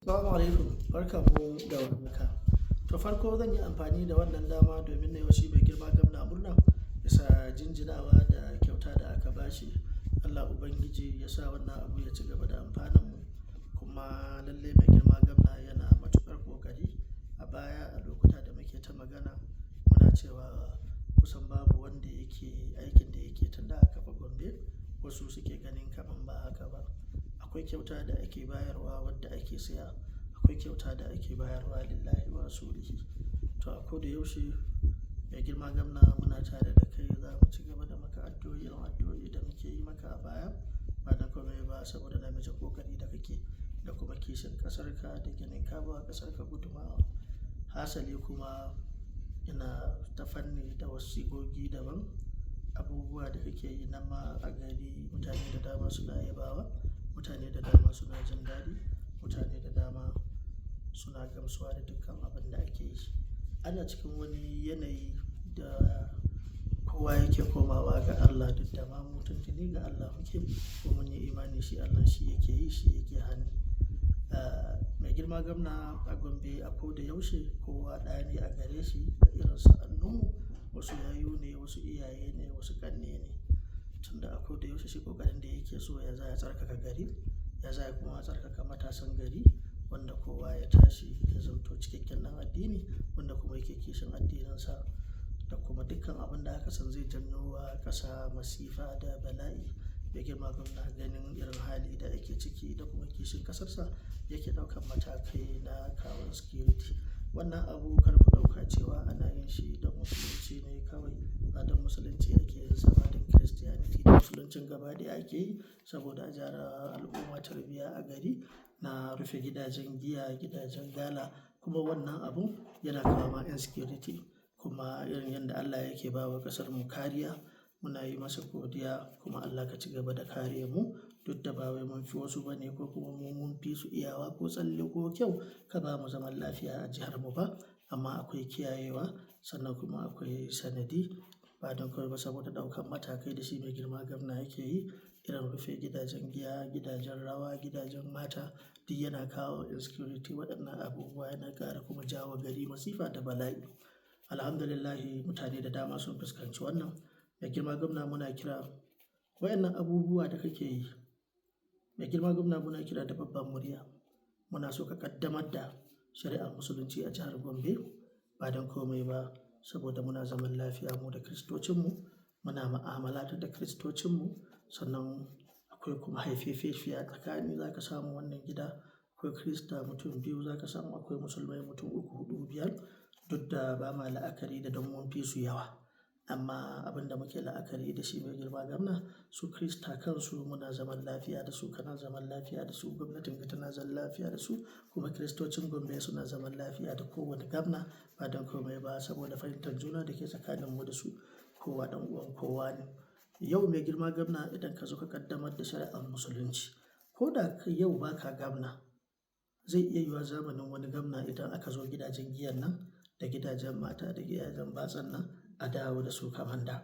Assalamu alaikum, barkanmu da warhaka. To farko zan yi amfani da wannan dama domin na yi wa shi mai girma gwamna murna bisa jinjinawa da kyauta da aka bashi. Allah Ubangiji ya sa wannan abu ya ci gaba da amfanan mu. Kuma lallai mai girma gwamna yana matuƙar ƙoƙari. A baya a lokuta da muke ta magana muna cewa kusan babu wanda yake aikin da yake tunda aka kafa Gombe, wasu suke ganin kaman ba haka ba. Akwai kyauta da ake bayarwa wadda ake siya, akwai kyauta da ake bayarwa lillahi wa rasulihi. To a koda yaushe mai girma gwamna muna tare da kai, za mu ci gaba da maka addu'o'i da muke yi maka a baya, ba da komai ba saboda namijin ƙoƙari da kake da kuma kishin ƙasarka da ganin ka ba ƙasarka gudumawa. Hasali kuma ina ta fanni da wasigogi daban, abubuwa da kake yi nan ma a gari mutane da dama suna yabawa, mutane da dama suna jin daɗi, mutane da dama suna gamsuwa da dukkan abin da ake yi. Ana cikin wani yanayi da kowa yake komawa ga Allah, duk da ma mu tuntuni ga Allah muke, kuma mun yi imani shi Allah shi yake yi, shi yake hani. Mai girma gwamna a Gombe a koda yaushe kowa ɗa ne a gare shi da irin sa'annunmu, wasu yayu ne, wasu iyaye ne, wasu ƙanne ne. Tunda a koda yaushe shi ƙoƙarin da yake so ya za ya tsarkaka gari, ya za ya kuma tsarkaka matasan gari, wanda kowa ya tashi ya zamto cikakken ɗan addini, wanda kuma yake kishin addininsa da kuma dukkan abin da aka san zai janyo wa ƙasa masifa da bala'i. Mai girma gwamna ganin irin hali da ake ciki da kuma kishin ƙasarsa yake ɗaukan matakai na kawo security. Wannan abu kar ku ɗauka cewa ana yin shi da musulunci ne kawai, ba da musulunci ake yin sa ba, da Christianity da musuluncin gaba ɗaya ake yi saboda a jara al'umma tarbiyya a gari na rufe gidajen giya, gidajen gala, kuma wannan abun yana kawo ma insecurity. Kuma irin yadda Allah yake ba wa ƙasar mu kariya, muna yi masa godiya, kuma Allah ka ci gaba da kare mu, duk da ba wai mun fi wasu bane ko kuma mu mun fi su iyawa ko tsalle ko kyau ka ba mu zaman lafiya a jihar mu ba, amma akwai kiyayewa sannan kuma akwai sanadi, ba don kawai ba saboda ɗaukan matakai da shi mai girma gwamna yake yi, irin rufe gidajen giya, gidajen rawa, gidajen mata, duk yana kawo insecurity. Waɗannan abubuwa yana ƙara kuma jawo gari masifa da bala'i. Alhamdulillahi mutane da dama sun fuskanci wannan. Mai girma gwamna muna kira waɗannan abubuwa da kake yi, mai girma gwamna muna kira da babban murya. Muna so ka ƙaddamar da shari'ar musulunci a jihar Gombe, ba don komai ba saboda muna zaman lafiya mu da kiristocinmu, muna ma'amala da kiristocinmu, sannan akwai kuma haifefefiya tsakani. Za ka samu wannan gida akwai kirista mutum biyu, za ka samu akwai musulmai mutum uku, huɗu, biyar, duk da ba ma la'akari da don mun fi su yawa. Amma abin da muke la'akari da shi mai girma gwamna, su kirista kansu muna zaman lafiya da su, kana zaman lafiya da su, gwamnatin ka tana zaman lafiya da su, kuma kiristocin Gombe suna zaman lafiya da kowane gwamna, ba don komai ba saboda fahimtar juna da ke tsakaninmu da su, kowa ɗan uwan kowa ne. Yau mai girma gwamna idan ka zo ka ƙaddamar da shari'ar musulunci, ko da yau ba ka gwamna, zai iya yiwuwa zamanin wani gwamna idan aka zo gidajen giyan nan da gidajen mata da gidajen batsan nan a dawo da su kamar da.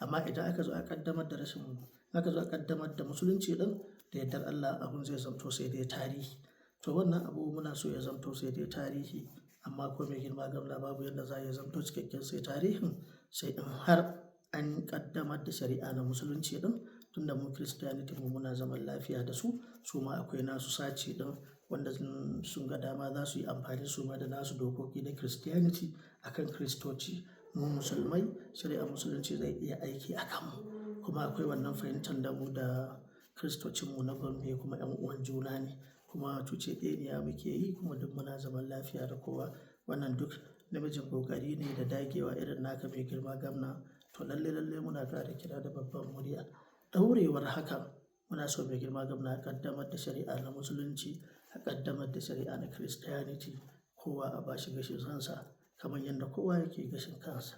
Amma idan aka zo a ƙaddamar da aka zo a ƙaddamar da musulunci ɗin, da yardar Allah abun zai zamto sai dai tarihi. To wannan abu muna so ya zamto sai dai tarihi, amma ko mai girma gwamna babu yadda za ya zamto cikakken sai tarihin, sai in har an ƙaddamar da shari'a na musulunci ɗin, tunda mu Christianity mu muna zaman lafiya da su, su ma akwai nasu sace ɗin wanda sun ga dama za su yi amfani su ma da nasu dokoki na Christianity akan Kiristoci. Mu musulmai shari'ar musulunci zai iya aiki a kanmu, kuma akwai wannan fahimtar da mu da kiristocinmu na Gombe kuma 'yan uwan juna ne, kuma cuce ɗaya muke yi, kuma duk muna zaman lafiya da kowa. Wannan duk namijin ƙoƙari ne da dagewa irin naka mai girma gwamna. To lalle muna ƙara kira da babban murya. Ɗaurewar hakan muna so mai girma gwamna a ƙaddamar da shari'a na musulunci, a ƙaddamar da shari'a na Christianity, kowa a bashi gashin kansa kamar yadda kowa yake gashin kansa.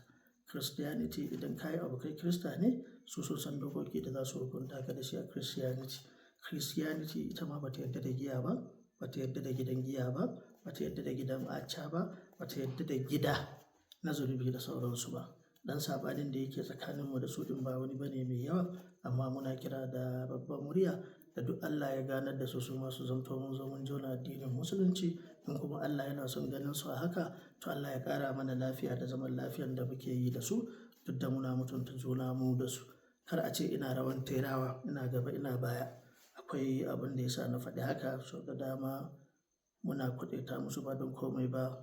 Christianity idan ka yi abu kai Kirista ne, su sun san dokoki da za su hukunta ka da shi a Christianity. Christianity ita ma ba ta yarda da giya ba, ba ta yarda da gidan giya ba, ba ta yarda da gidan aca ba, ba ta yarda da gida na zunubi da sauransu ba. Dan saɓanin da yake tsakaninmu da su ɗin ba wani bane mai yawa, amma muna kira da babban murya da duk Allah ya ganar da su masu zamto mun zo mun jona addinin musulunci. In kuma Allah yana son ganin su a haka, to Allah ya ƙara mana lafiya da zaman lafiyan da muke yi da su, duk da muna mutunta juna mu da su. Kar a ce ina rawan terawa, ina gaba ina baya. Akwai abin da ya sa na faɗi haka, sau da dama muna kwaɗaita musu ba don komai ba,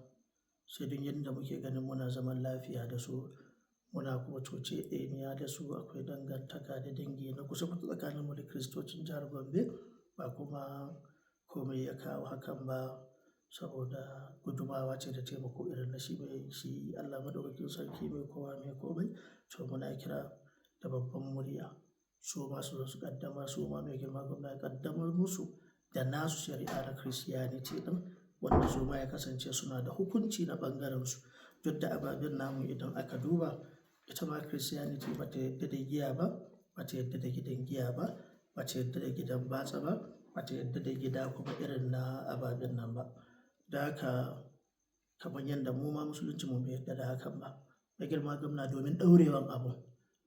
sai don yadda muke ganin muna zaman lafiya da su, muna kuma cuceɗeniya da su. Akwai dangantaka da dangi na kusa tsakaninmu da Kiristocin jihar Gombe, ba kuma komai ya kawo hakan ba, saboda gudumawa ce da taimako irin na shi Allah Madaukakin Sarki mai kowa mai komai. To muna kira da babban murya su ma su zo su ƙaddamar, su ma mai girma gwamna ya ƙaddamar musu da nasu shari'a na Christianity ɗin, wanda su ma ya kasance suna da hukunci na ɓangarensu. Duk da ababen namu idan aka duba, ita ma Christianity ba ta yadda da giya ba, ba ta yadda da gidan giya ba, ba ta yadda da gidan batsa ba, ba ta yadda da gida kuma irin na ababen nan ba. Da haka kamar yadda mu ma musulunci mu bai yadda da hakan ba. Mai girma gwamna domin ɗaurewan abun,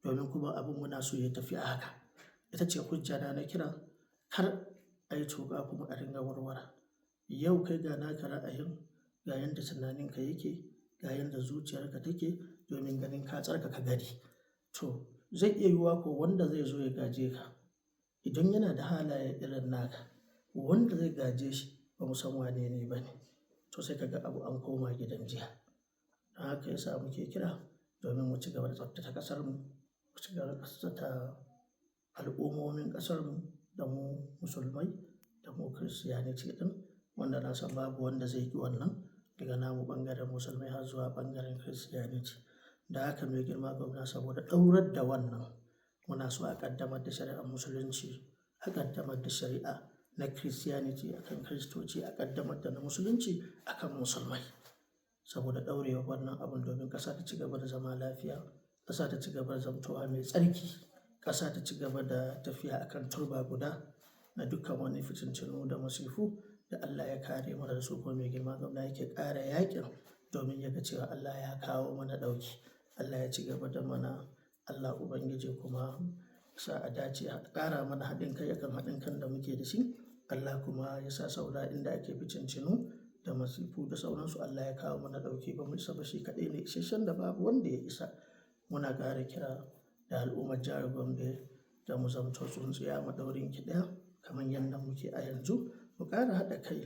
domin kuma abun muna so ya tafi a haka, ita ce hujja na kira kar a yi tuƙa kuma a ringa warwara. Yau kai ga naka ra'ayin, ga yadda tunaninka yake, ga yadda zuciyarka take, domin ganin ka tsarkaka gari. To zai iya yiwuwa ko wanda zai zo ya gaje ka, idan yana da halaye irin naka, wanda zai gaje shi ba mu san wane ne ba ne, to sai ka ga abu an koma gidan jiya. Don haka yasa muke kira domin mu ci gaba da tsaftace ƙasarmu, mu ci gaba da tsaftace al'ummomin ƙasarmu, da mu musulmai da mu Christianity ɗin, wanda na san babu wanda zai yi wannan daga namu ɓangaren musulmai har zuwa ɓangaren Christianity. Da haka mai girma gwamna, saboda ɗaurar da wannan, muna so a ƙaddamar da shari'ar musulunci, a ƙaddamar da shari'a na Christianity akan Kiristoci, a ƙaddamar da na musulunci akan musulmai, saboda ɗaurewa wannan abun, domin ƙasa ta ci gaba da zama lafiya, ƙasa ta ci gaba da zamtowa mai tsarki, ƙasa ta ci gaba da tafiya akan turba guda na dukkan wani fitintunu da masifu da Allah ya kare mana da su. Kuma mai girma gwamna yake ƙara yaƙin domin ya ga cewa Allah ya kawo mana ɗauki, Allah ya ci gaba da mana, Allah Ubangiji kuma sa a dace a ƙara mana haɗin kai akan haɗin kan da muke da shi. Allah kuma ya sa saura inda ake fitintunu da masifu da sauransu, Allah ya kawo mana ɗauki. Ba mu isa ba, shi kaɗai ne isasshen da babu wanda ya isa. Muna ƙara kira da al'ummar jihar Gombe da mu zamto tsuntsiya maɗaurin ki ɗaya, kamar yadda muke a yanzu. Mu ƙara haɗa kai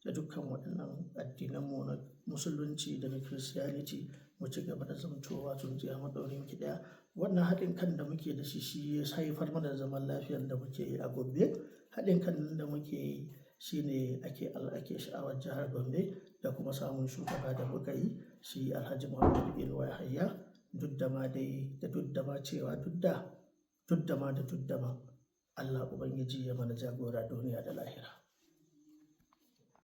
da dukkan waɗannan addinanmu na musulunci da na Christianity, mu ci gaba da zamtowa tsuntsiya maɗaurin ki ɗaya. Wannan haɗin kan da muke da shi ya haifar mana da zaman lafiyar da muke yi a Gombe. Haɗin kan da muke yi shi ne ake sha'awar jihar Gombe, da kuma samun shugaba da muka yi, shi Alhaji Muhammadu Inuwa Yahaya. Duk da ma cewa Allah Ubangiji ya mana jagora duniya da lahira.